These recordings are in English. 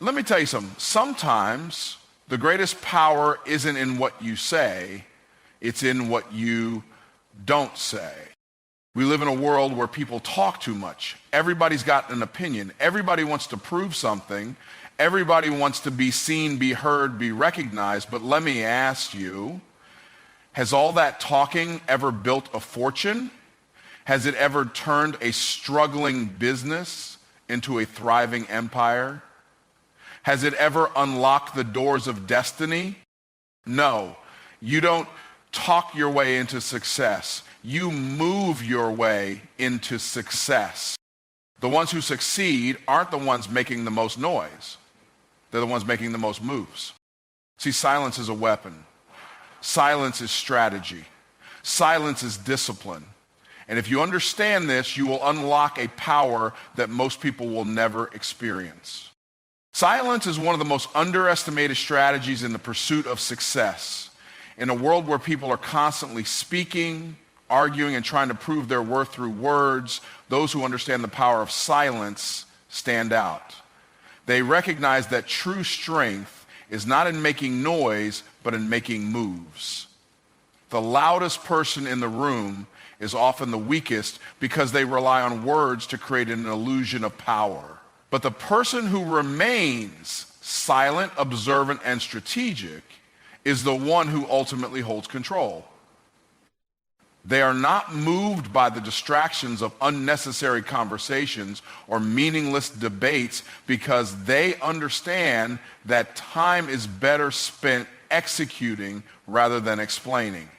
Let me tell you something. Sometimes the greatest power isn't in what you say, it's in what you don't say. We live in a world where people talk too much. Everybody's got an opinion. Everybody wants to prove something. Everybody wants to be seen, be heard, be recognized. But let me ask you, has all that talking ever built a fortune? Has it ever turned a struggling business into a thriving empire? Has it ever unlocked the doors of destiny? No. You don't talk your way into success. You move your way into success. The ones who succeed aren't the ones making the most noise. They're the ones making the most moves. See, silence is a weapon. Silence is strategy. Silence is discipline. And if you understand this, you will unlock a power that most people will never experience. Silence is one of the most underestimated strategies in the pursuit of success. In a world where people are constantly speaking, arguing, and trying to prove their worth through words, those who understand the power of silence stand out. They recognize that true strength is not in making noise, but in making moves. The loudest person in the room is often the weakest because they rely on words to create an illusion of power. But the person who remains silent, observant, and strategic is the one who ultimately holds control. They are not moved by the distractions of unnecessary conversations or meaningless debates because they understand that time is better spent executing rather than explaining.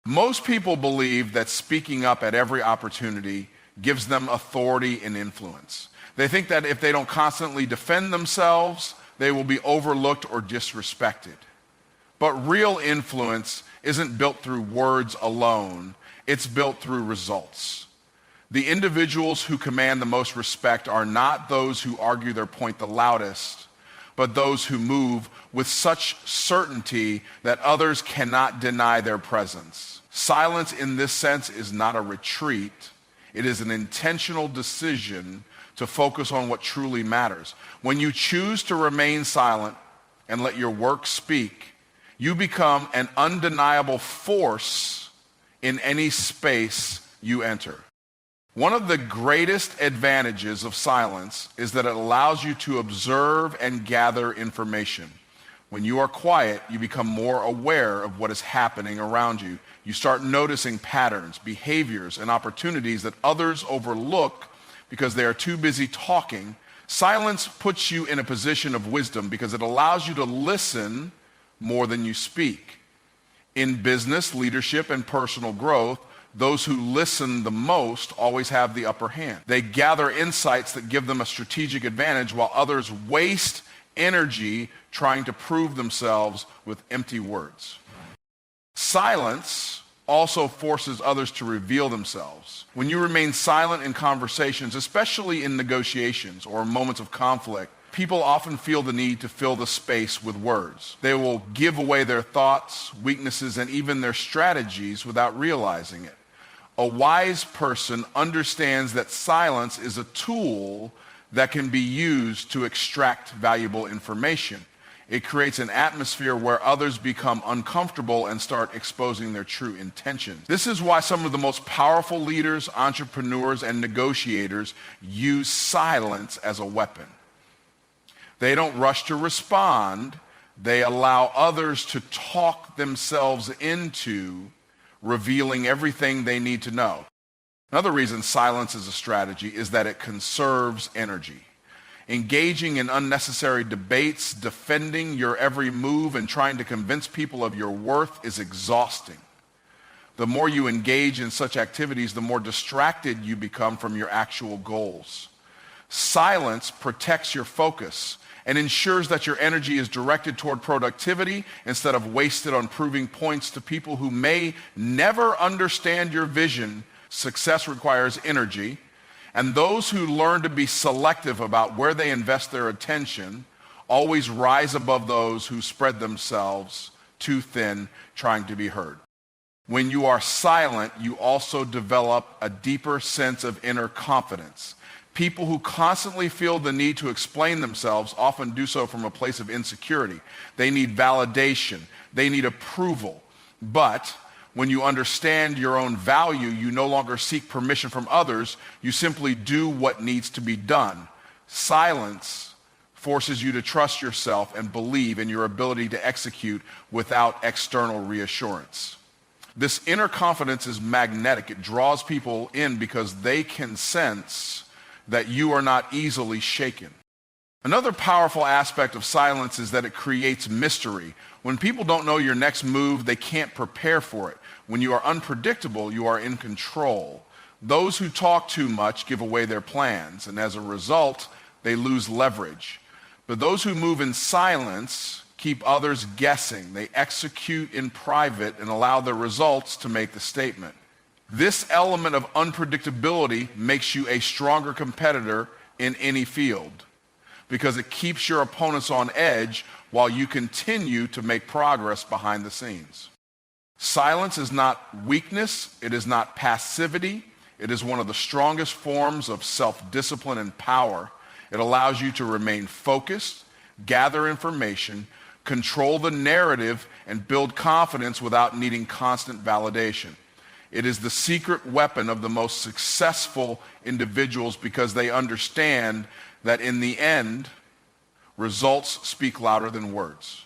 Most people believe that speaking up at every opportunity gives them authority and influence. They think that if they don't constantly defend themselves, they will be overlooked or disrespected. But real influence isn't built through words alone. It's built through results. The individuals who command the most respect are not those who argue their point the loudest, but those who move with such certainty that others cannot deny their presence. Silence in this sense is not a retreat. It is an intentional decision to focus on what truly matters. When you choose to remain silent and let your work speak, you become an undeniable force in any space you enter. One of the greatest advantages of silence is that it allows you to observe and gather information. When you are quiet, you become more aware of what is happening around you. You start noticing patterns, behaviors, and opportunities that others overlook because they are too busy talking. Silence puts you in a position of wisdom because it allows you to listen more than you speak. In business, leadership, and personal growth, those who listen the most always have the upper hand. They gather insights that give them a strategic advantage while others waste energy trying to prove themselves with empty words. Silence also forces others to reveal themselves. When you remain silent in conversations, especially in negotiations or moments of conflict, people often feel the need to fill the space with words. They will give away their thoughts, weaknesses, and even their strategies without realizing it. A wise person understands that silence is a tool that can be used to extract valuable information. It creates an atmosphere where others become uncomfortable and start exposing their true intentions. This is why some of the most powerful leaders, entrepreneurs, and negotiators use silence as a weapon. They don't rush to respond. They allow others to talk themselves into revealing everything they need to know. Another reason silence is a strategy is that it conserves energy. Engaging in unnecessary debates, defending your every move, and trying to convince people of your worth is exhausting. The more you engage in such activities, the more distracted you become from your actual goals. Silence protects your focus and ensures that your energy is directed toward productivity instead of wasted on proving points to people who may never understand your vision. Success requires energy, and those who learn to be selective about where they invest their attention always rise above those who spread themselves too thin trying to be heard. When you are silent, you also develop a deeper sense of inner confidence. People who constantly feel the need to explain themselves often do so from a place of insecurity. They need validation. They need approval. But when you understand your own value, you no longer seek permission from others. You simply do what needs to be done. Silence forces you to trust yourself and believe in your ability to execute without external reassurance. This inner confidence is magnetic. It draws people in because they can sense that you are not easily shaken. Another powerful aspect of silence is that it creates mystery. When people don't know your next move, they can't prepare for it. When you are unpredictable, you are in control. Those who talk too much give away their plans, and as a result, they lose leverage. But those who move in silence keep others guessing. They execute in private and allow the results to make the statement. This element of unpredictability makes you a stronger competitor in any field because it keeps your opponents on edge while you continue to make progress behind the scenes. Silence is not weakness. It is not passivity. It is one of the strongest forms of self-discipline and power. It allows you to remain focused, gather information, control the narrative, and build confidence without needing constant validation. It is the secret weapon of the most successful individuals because they understand that in the end, results speak louder than words.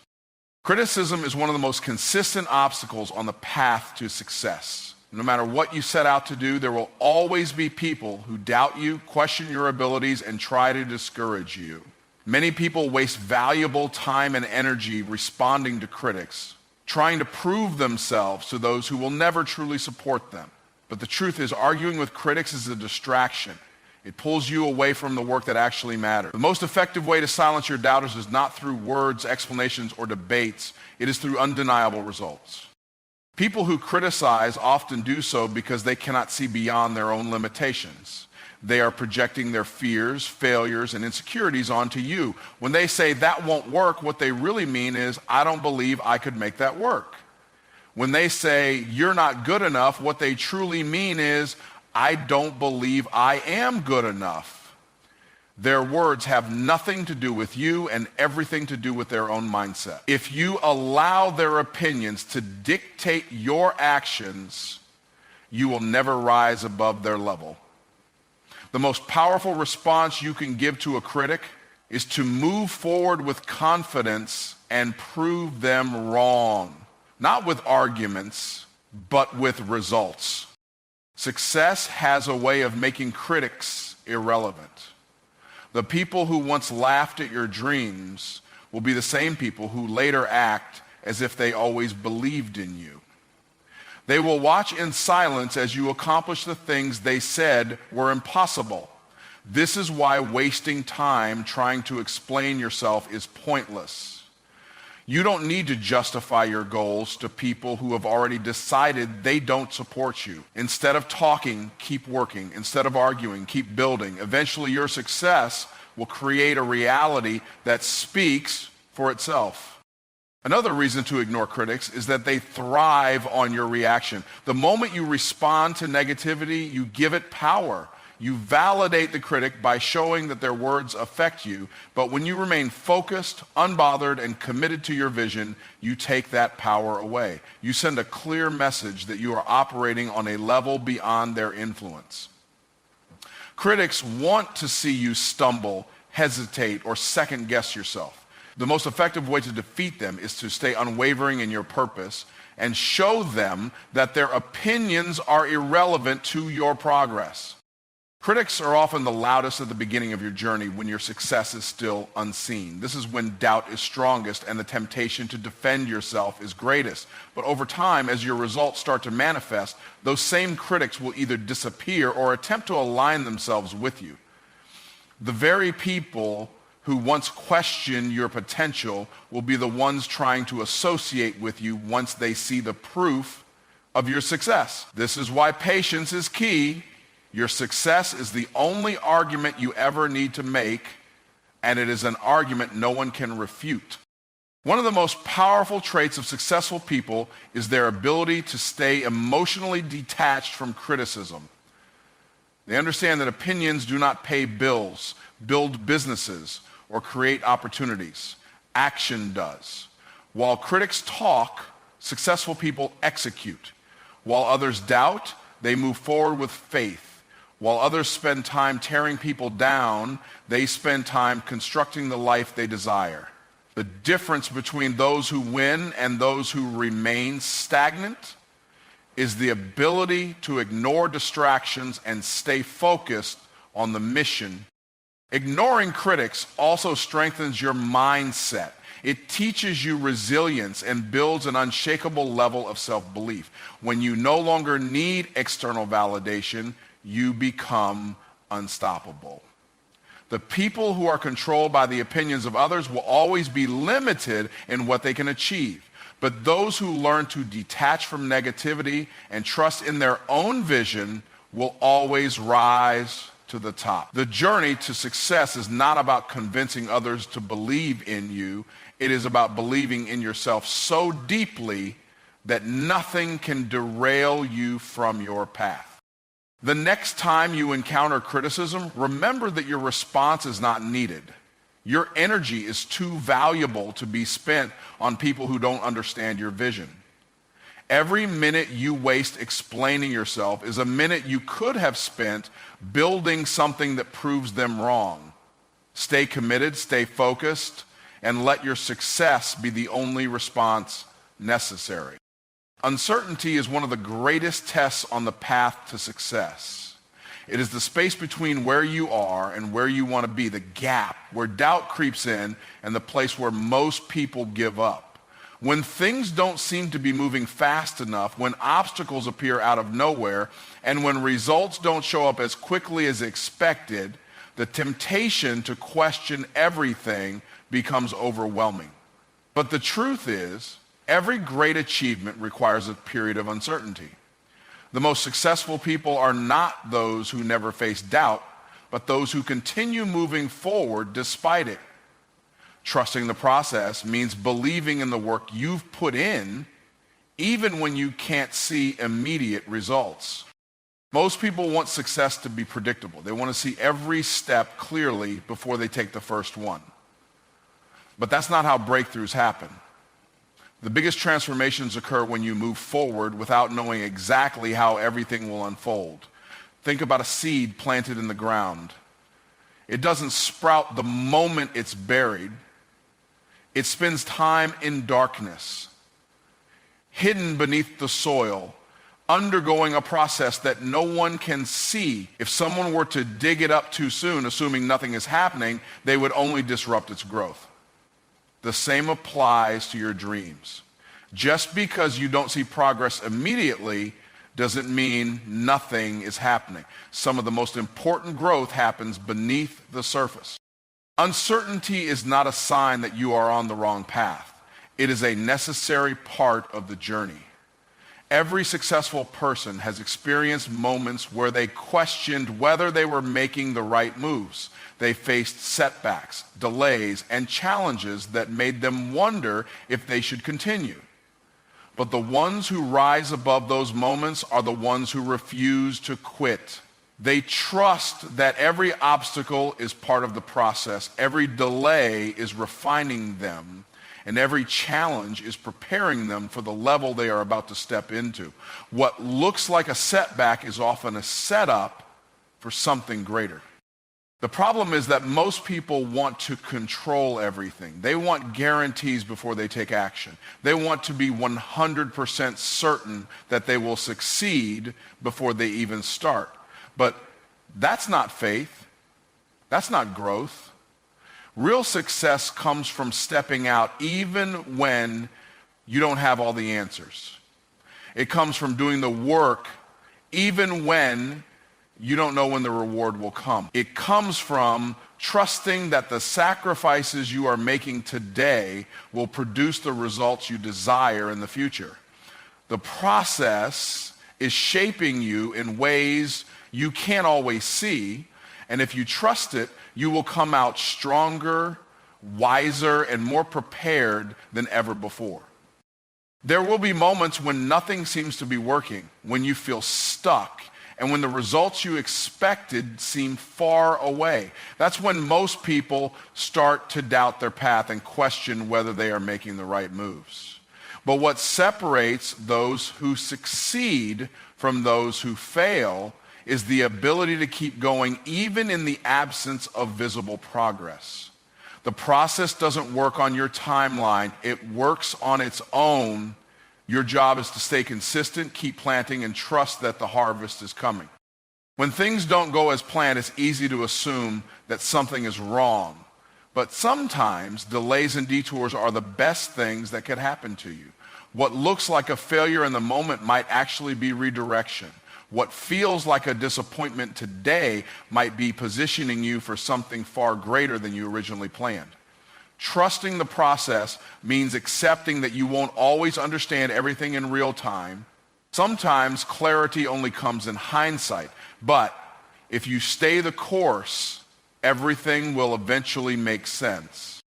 Criticism is one of the most consistent obstacles on the path to success. No matter what you set out to do, there will always be people who doubt you, question your abilities, and try to discourage you. Many people waste valuable time and energy responding to critics, trying to prove themselves to those who will never truly support them. But the truth is, arguing with critics is a distraction. It pulls you away from the work that actually matters. The most effective way to silence your doubters is not through words, explanations, or debates. It is through undeniable results. People who criticize often do so because they cannot see beyond their own limitations. They are projecting their fears, failures, and insecurities onto you. When they say that won't work, what they really mean is, I don't believe I could make that work. When they say you're not good enough, what they truly mean is, I don't believe I am good enough. Their words have nothing to do with you and everything to do with their own mindset. If you allow their opinions to dictate your actions, you will never rise above their level. The most powerful response you can give to a critic is to move forward with confidence and prove them wrong. Not with arguments, but with results. Success has a way of making critics irrelevant. The people who once laughed at your dreams will be the same people who later act as if they always believed in you. They will watch in silence as you accomplish the things they said were impossible. This is why wasting time trying to explain yourself is pointless. You don't need to justify your goals to people who have already decided they don't support you. Instead of talking, keep working. Instead of arguing, keep building. Eventually, your success will create a reality that speaks for itself. Another reason to ignore critics is that they thrive on your reaction. The moment you respond to negativity, you give it power. You validate the critic by showing that their words affect you, but when you remain focused, unbothered, and committed to your vision, you take that power away. You send a clear message that you are operating on a level beyond their influence. Critics want to see you stumble, hesitate, or second-guess yourself. The most effective way to defeat them is to stay unwavering in your purpose and show them that their opinions are irrelevant to your progress. Critics are often the loudest at the beginning of your journey when your success is still unseen. This is when doubt is strongest and the temptation to defend yourself is greatest. But over time, as your results start to manifest, those same critics will either disappear or attempt to align themselves with you. The very people who once questioned your potential will be the ones trying to associate with you once they see the proof of your success. This is why patience is key. Your success is the only argument you ever need to make, and it is an argument no one can refute. One of the most powerful traits of successful people is their ability to stay emotionally detached from criticism. They understand that opinions do not pay bills, build businesses, or create opportunities. Action does. While critics talk, successful people execute. While others doubt, they move forward with faith. While others spend time tearing people down, they spend time constructing the life they desire. The difference between those who win and those who remain stagnant is the ability to ignore distractions and stay focused on the mission. Ignoring critics also strengthens your mindset. It teaches you resilience and builds an unshakable level of self-belief. When you no longer need external validation, you become unstoppable. The people who are controlled by the opinions of others will always be limited in what they can achieve. But those who learn to detach from negativity and trust in their own vision will always rise to the top. The journey to success is not about convincing others to believe in you. It is about believing in yourself so deeply that nothing can derail you from your path. The next time you encounter criticism, remember that your response is not needed. Your energy is too valuable to be spent on people who don't understand your vision. Every minute you waste explaining yourself is a minute you could have spent building something that proves them wrong. Stay committed, stay focused, and let your success be the only response necessary. Uncertainty is one of the greatest tests on the path to success. It is the space between where you are and where you want to be, the gap where doubt creeps in and the place where most people give up. When things don't seem to be moving fast enough, when obstacles appear out of nowhere, and when results don't show up as quickly as expected, the temptation to question everything becomes overwhelming. But the truth is, every great achievement requires a period of uncertainty. The most successful people are not those who never face doubt, but those who continue moving forward despite it. Trusting the process means believing in the work you've put in, even when you can't see immediate results. Most people want success to be predictable. They want to see every step clearly before they take the first one. But that's not how breakthroughs happen. The biggest transformations occur when you move forward without knowing exactly how everything will unfold. Think about a seed planted in the ground. It doesn't sprout the moment it's buried. It spends time in darkness, hidden beneath the soil, undergoing a process that no one can see. If someone were to dig it up too soon, assuming nothing is happening, they would only disrupt its growth. The same applies to your dreams. Just because you don't see progress immediately doesn't mean nothing is happening. Some of the most important growth happens beneath the surface. Uncertainty is not a sign that you are on the wrong path. It is a necessary part of the journey. Every successful person has experienced moments where they questioned whether they were making the right moves. They faced setbacks, delays, and challenges that made them wonder if they should continue. But the ones who rise above those moments are the ones who refuse to quit. They trust that every obstacle is part of the process. Every delay is refining them. And every challenge is preparing them for the level they are about to step into. What looks like a setback is often a setup for something greater. The problem is that most people want to control everything. They want guarantees before they take action. They want to be 100% certain that they will succeed before they even start. But that's not faith. That's not growth. Real success comes from stepping out even when you don't have all the answers. It comes from doing the work even when you don't know when the reward will come. It comes from trusting that the sacrifices you are making today will produce the results you desire in the future. The process is shaping you in ways you can't always see, and if you trust it, you will come out stronger, wiser, and more prepared than ever before. There will be moments when nothing seems to be working, when you feel stuck, and when the results you expected seem far away. That's when most people start to doubt their path and question whether they are making the right moves. But what separates those who succeed from those who fail is the ability to keep going even in the absence of visible progress. The process doesn't work on your timeline. It works on its own. Your job is to stay consistent, keep planting, and trust that the harvest is coming. When things don't go as planned, it's easy to assume that something is wrong. But sometimes delays and detours are the best things that could happen to you. What looks like a failure in the moment might actually be redirection. What feels like a disappointment today might be positioning you for something far greater than you originally planned. Trusting the process means accepting that you won't always understand everything in real time. Sometimes clarity only comes in hindsight, but if you stay the course, everything will eventually make sense.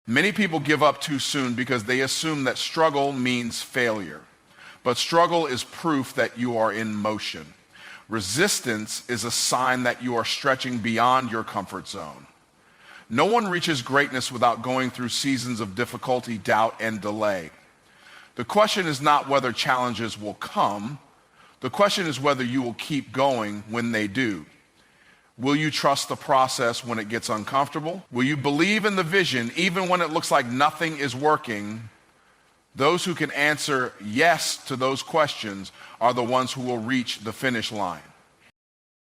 Many people give up too soon because they assume that struggle means failure. But struggle is proof that you are in motion. Resistance is a sign that you are stretching beyond your comfort zone. No one reaches greatness without going through seasons of difficulty, doubt, and delay. The question is not whether challenges will come. The question is whether you will keep going when they do. Will you trust the process when it gets uncomfortable? Will you believe in the vision even when it looks like nothing is working? Those who can answer yes to those questions are the ones who will reach the finish line.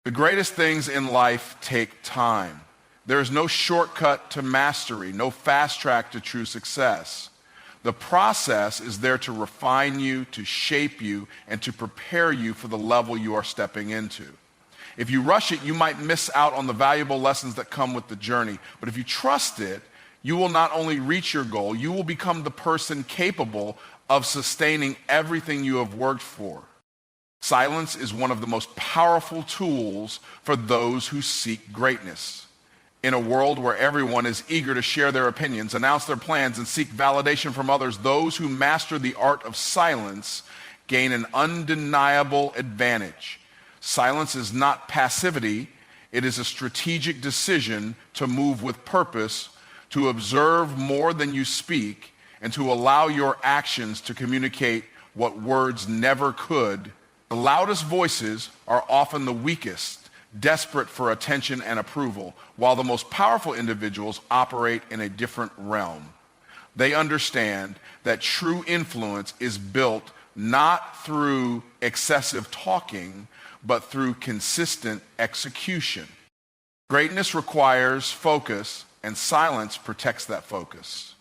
The greatest things in life take time. There is no shortcut to mastery, no fast track to true success. The process is there to refine you, to shape you, and to prepare you for the level you are stepping into. If you rush it, you might miss out on the valuable lessons that come with the journey. But if you trust it, you will not only reach your goal, you will become the person capable of sustaining everything you have worked for. Silence is one of the most powerful tools for those who seek greatness. In a world where everyone is eager to share their opinions, announce their plans, and seek validation from others, those who master the art of silence gain an undeniable advantage. Silence is not passivity. It is a strategic decision to move with purpose, to observe more than you speak, and to allow your actions to communicate what words never could. The loudest voices are often the weakest, desperate for attention and approval, while the most powerful individuals operate in a different realm. They understand that true influence is built not through excessive talking, but through consistent execution. Greatness requires focus, and silence protects that focus.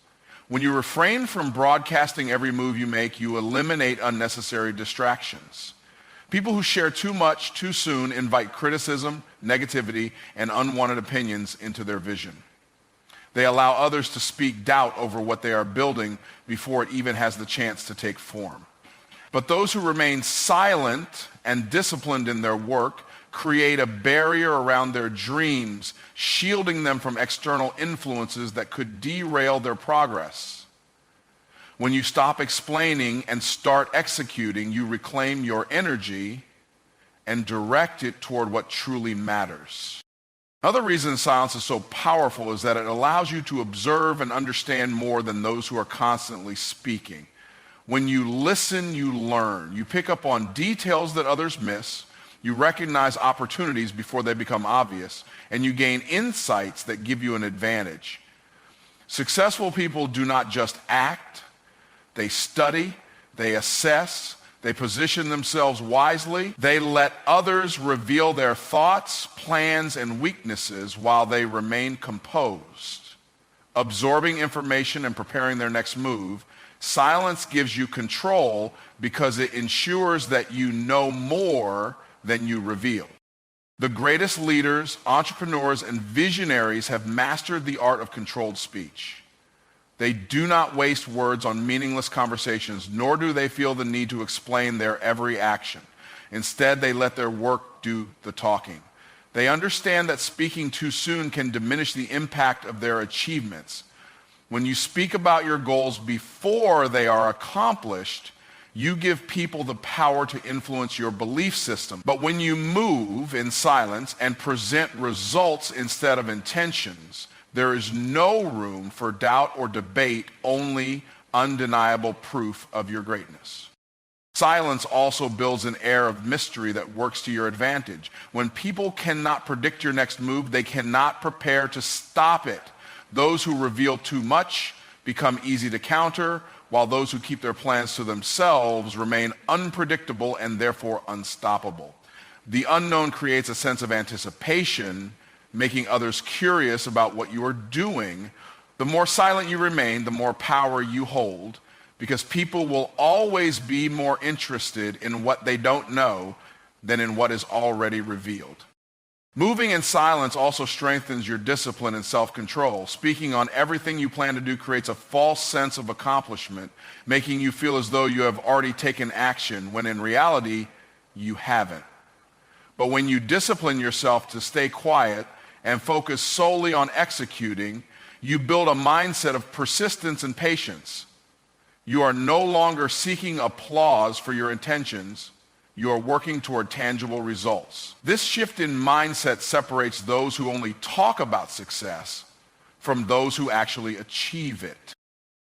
When you refrain from broadcasting every move you make, you eliminate unnecessary distractions. People who share too much too soon invite criticism, negativity, and unwanted opinions into their vision. They allow others to speak doubt over what they are building before it even has the chance to take form. But those who remain silent and disciplined in their work create a barrier around their dreams, shielding them from external influences that could derail their progress. When you stop explaining and start executing, you reclaim your energy and direct it toward what truly matters. Another reason silence is so powerful is that it allows you to observe and understand more than those who are constantly speaking. When you listen, you learn. You pick up on details that others miss. You recognize opportunities before they become obvious, and you gain insights that give you an advantage. Successful people do not just act. They study, they assess, they position themselves wisely. They let others reveal their thoughts, plans, and weaknesses while they remain composed. Absorbing information and preparing their next move, silence gives you control because it ensures that you know more than you reveal. The greatest leaders, entrepreneurs, and visionaries have mastered the art of controlled speech. They do not waste words on meaningless conversations, nor do they feel the need to explain their every action. Instead, they let their work do the talking. They understand that speaking too soon can diminish the impact of their achievements. When you speak about your goals before they are accomplished, You give people the power to influence your belief system. But when you move in silence and present results instead of intentions, there is no room for doubt or debate, only undeniable proof of your greatness. Silence also builds an air of mystery that works to your advantage. When people cannot predict your next move, they cannot prepare to stop it. Those who reveal too much become easy to counter, while those who keep their plans to themselves remain unpredictable and therefore unstoppable. The unknown creates a sense of anticipation, making others curious about what you are doing. The more silent you remain, the more power you hold, because people will always be more interested in what they don't know than in what is already revealed. Moving in silence also strengthens your discipline and self-control. Speaking on everything you plan to do creates a false sense of accomplishment, making you feel as though you have already taken action, when in reality, you haven't. But when you discipline yourself to stay quiet and focus solely on executing, you build a mindset of persistence and patience. You are no longer seeking applause for your intentions. You are working toward tangible results. This shift in mindset separates those who only talk about success from those who actually achieve it.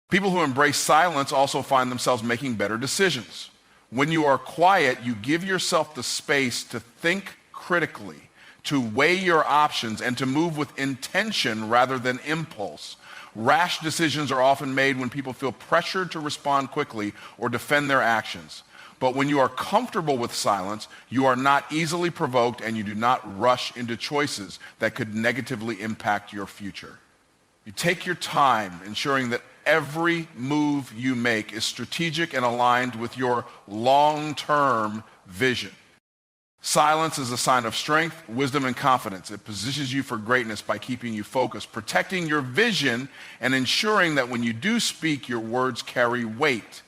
People who embrace silence also find themselves making better decisions. When you are quiet, you give yourself the space to think critically, to weigh your options, and to move with intention rather than impulse. Rash decisions are often made when people feel pressured to respond quickly or defend their actions. But when you are comfortable with silence, you are not easily provoked and you do not rush into choices that could negatively impact your future. You take your time, ensuring that every move you make is strategic and aligned with your long-term vision. Silence is a sign of strength, wisdom, and confidence. It positions you for greatness by keeping you focused, protecting your vision, and ensuring that when you do speak, your words carry weight.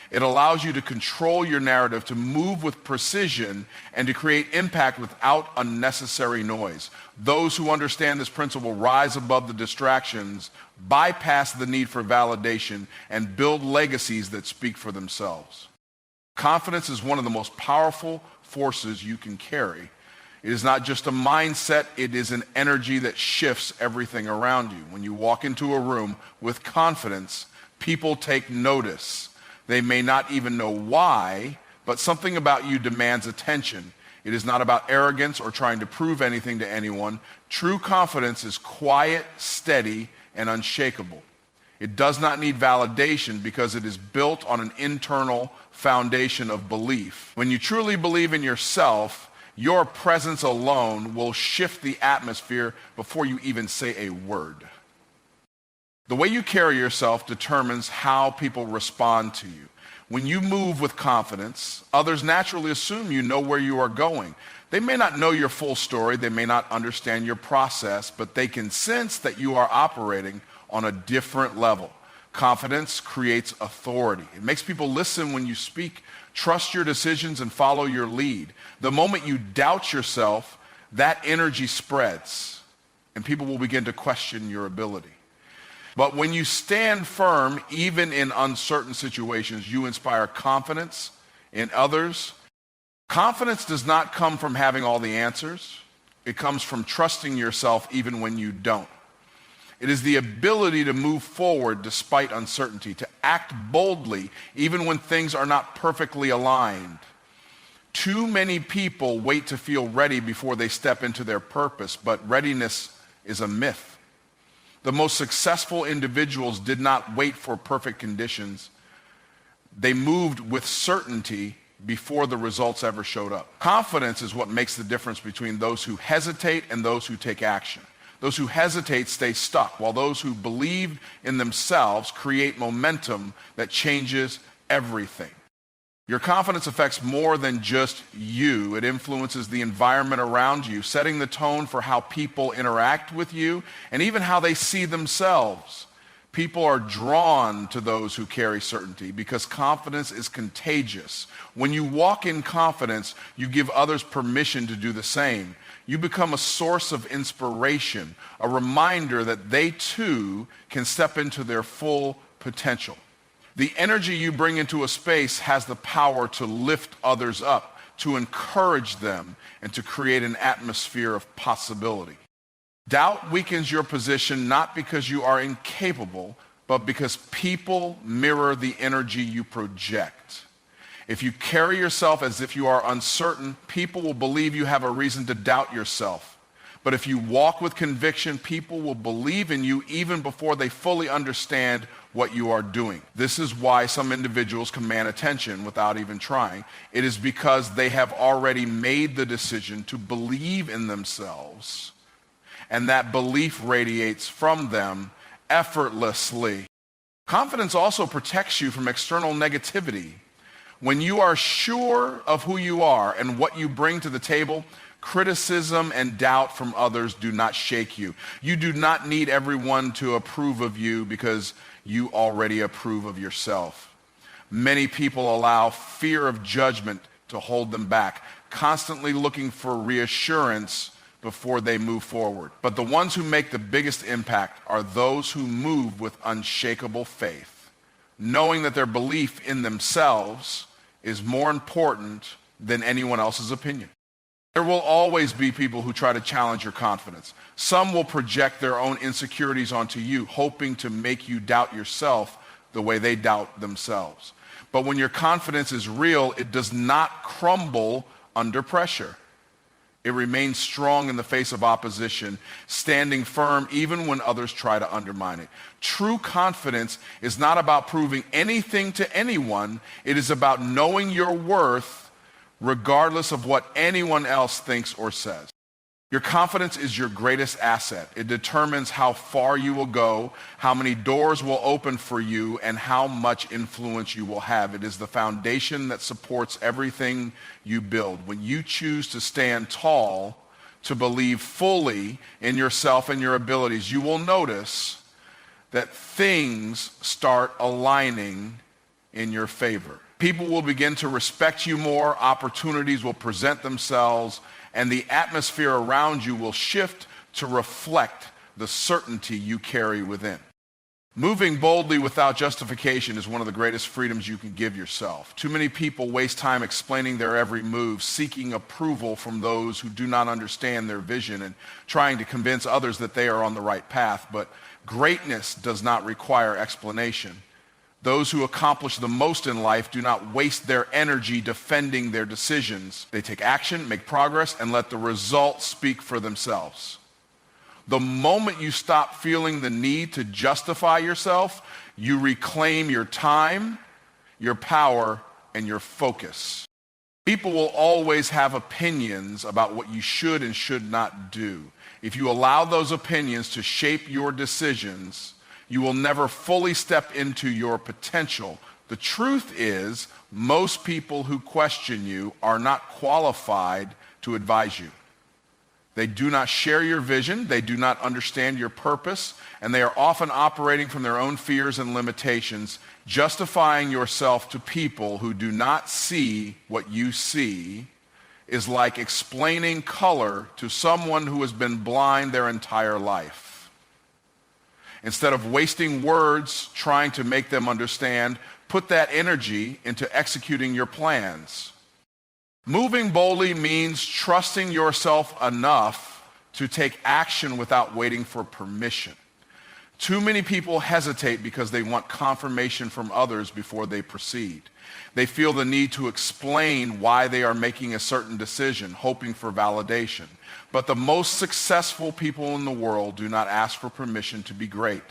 It allows you to control your narrative, to move with precision, and to create impact without unnecessary noise. Those who understand this principle rise above the distractions, bypass the need for validation, and build legacies that speak for themselves. Confidence is one of the most powerful forces you can carry. It is not just a mindset, it is an energy that shifts everything around you. When you walk into a room with confidence, people take notice. They may not even know why, but something about you demands attention. It is not about arrogance or trying to prove anything to anyone. True confidence is quiet, steady, and unshakable. It does not need validation because it is built on an internal foundation of belief. When you truly believe in yourself, your presence alone will shift the atmosphere before you even say a word. The way you carry yourself determines how people respond to you. When you move with confidence, others naturally assume you know where you are going. They may not know your full story, they may not understand your process, but they can sense that you are operating on a different level. Confidence creates authority. It makes people listen when you speak, trust your decisions, and follow your lead. The moment you doubt yourself, that energy spreads, and people will begin to question your ability. But when you stand firm, even in uncertain situations, you inspire confidence in others. Confidence does not come from having all the answers. It comes from trusting yourself even when you don't. It is the ability to move forward despite uncertainty, to act boldly even when things are not perfectly aligned. Too many people wait to feel ready before they step into their purpose, but readiness is a myth. The most successful individuals did not wait for perfect conditions. They moved with certainty before the results ever showed up. Confidence is what makes the difference between those who hesitate and those who take action. Those who hesitate stay stuck, while those who believe in themselves create momentum that changes everything. Your confidence affects more than just you. It influences the environment around you, setting the tone for how people interact with you and even how they see themselves. People are drawn to those who carry certainty because confidence is contagious. When you walk in confidence, you give others permission to do the same. You become a source of inspiration, a reminder that they too can step into their full potential. The energy you bring into a space has the power to lift others up, to encourage them, and to create an atmosphere of possibility. Doubt weakens your position not because you are incapable, but because people mirror the energy you project. If you carry yourself as if you are uncertain, people will believe you have a reason to doubt yourself. But if you walk with conviction, people will believe in you even before they fully understand what you are doing. This is why some individuals command attention without even trying. It is because they have already made the decision to believe in themselves, and that belief radiates from them effortlessly. Confidence also protects you from external negativity. When you are sure of who you are and what you bring to the table, criticism and doubt from others do not shake you. You do not need everyone to approve of you because you already approve of yourself. Many people allow fear of judgment to hold them back, constantly looking for reassurance before they move forward. But the ones who make the biggest impact are those who move with unshakable faith, knowing that their belief in themselves is more important than anyone else's opinion. There will always be people who try to challenge your confidence. Some will project their own insecurities onto you, hoping to make you doubt yourself the way they doubt themselves. But when your confidence is real, it does not crumble under pressure. It remains strong in the face of opposition, standing firm even when others try to undermine it. True confidence is not about proving anything to anyone. It is about knowing your worth regardless of what anyone else thinks or says. Your confidence is your greatest asset. It determines how far you will go, how many doors will open for you, and how much influence you will have. It is the foundation that supports everything you build. When you choose to stand tall, to believe fully in yourself and your abilities, you will notice that things start aligning in your favor. People will begin to respect you more, opportunities will present themselves, and the atmosphere around you will shift to reflect the certainty you carry within. Moving boldly without justification is one of the greatest freedoms you can give yourself. Too many people waste time explaining their every move, seeking approval from those who do not understand their vision and trying to convince others that they are on the right path. But greatness does not require explanation. Those who accomplish the most in life do not waste their energy defending their decisions. They take action, make progress, and let the results speak for themselves. The moment you stop feeling the need to justify yourself, you reclaim your time, your power, and your focus. People will always have opinions about what you should and should not do. If you allow those opinions to shape your decisions, you will never fully step into your potential. The truth is, most people who question you are not qualified to advise you. They do not share your vision, they do not understand your purpose, and they are often operating from their own fears and limitations. Justifying yourself to people who do not see what you see is like explaining color to someone who has been blind their entire life. Instead of wasting words trying to make them understand, put that energy into executing your plans. Moving boldly means trusting yourself enough to take action without waiting for permission. Too many people hesitate because they want confirmation from others before they proceed. They feel the need to explain why they are making a certain decision, hoping for validation. But the most successful people in the world do not ask for permission to be great.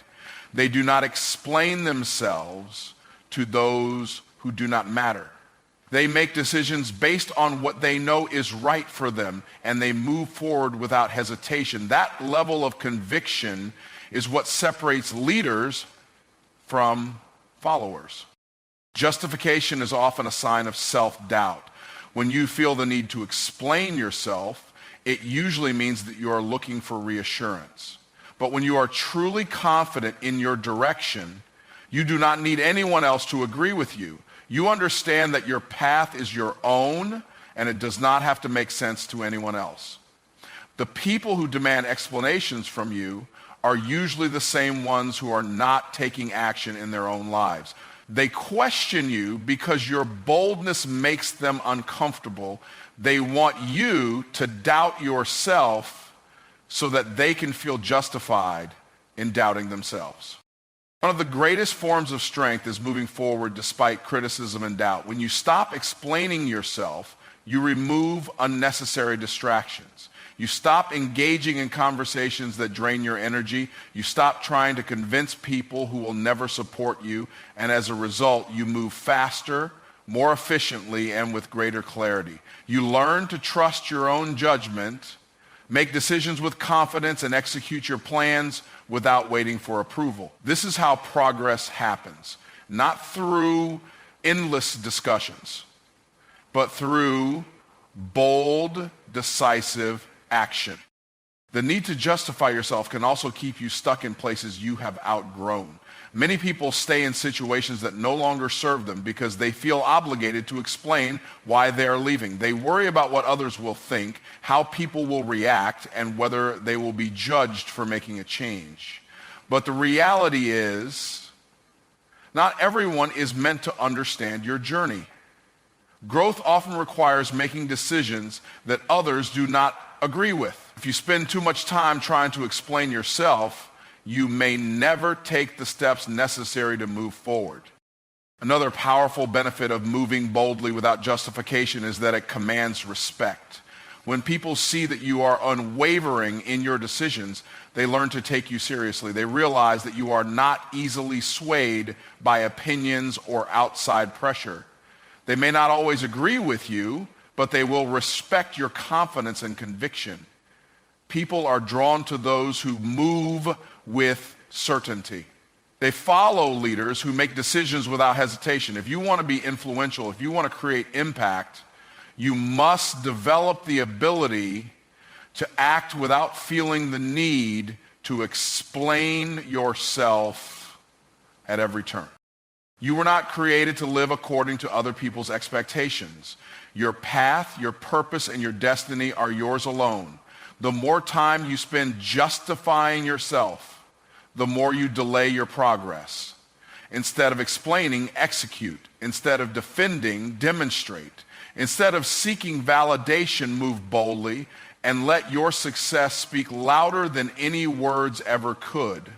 They do not explain themselves to those who do not matter. They make decisions based on what they know is right for them, and they move forward without hesitation. That level of conviction is what separates leaders from followers. Justification is often a sign of self-doubt. When you feel the need to explain yourself, it usually means that you are looking for reassurance. But when you are truly confident in your direction, you do not need anyone else to agree with you. You understand that your path is your own, and it does not have to make sense to anyone else. The people who demand explanations from you are usually the same ones who are not taking action in their own lives. They question you because your boldness makes them uncomfortable. They want you to doubt yourself so that they can feel justified in doubting themselves. One of the greatest forms of strength is moving forward despite criticism and doubt. When you stop explaining yourself, you remove unnecessary distractions. You stop engaging in conversations that drain your energy. You stop trying to convince people who will never support you. And as a result, you move faster, more efficiently, and with greater clarity. You learn to trust your own judgment, make decisions with confidence, and execute your plans without waiting for approval. This is how progress happens. Not through endless discussions, but through bold, decisive action. The need to justify yourself can also keep you stuck in places you have outgrown. Many people stay in situations that no longer serve them because they feel obligated to explain why they are leaving. They worry about what others will think, how people will react, and whether they will be judged for making a change. But the reality is, not everyone is meant to understand your journey. Growth often requires making decisions that others do not agree with. If you spend too much time trying to explain yourself, you may never take the steps necessary to move forward. Another powerful benefit of moving boldly without justification is that it commands respect. When people see that you are unwavering in your decisions, they learn to take you seriously. They realize that you are not easily swayed by opinions or outside pressure. They may not always agree with you, but they will respect your confidence and conviction. People are drawn to those who move with certainty. They follow leaders who make decisions without hesitation. If you want to be influential, if you want to create impact, you must develop the ability to act without feeling the need to explain yourself at every turn. You were not created to live according to other people's expectations. Your path, your purpose, and your destiny are yours alone. The more time you spend justifying yourself, the more you delay your progress. Instead of explaining, execute. Instead of defending, demonstrate. Instead of seeking validation, move boldly and let your success speak louder than any words ever could.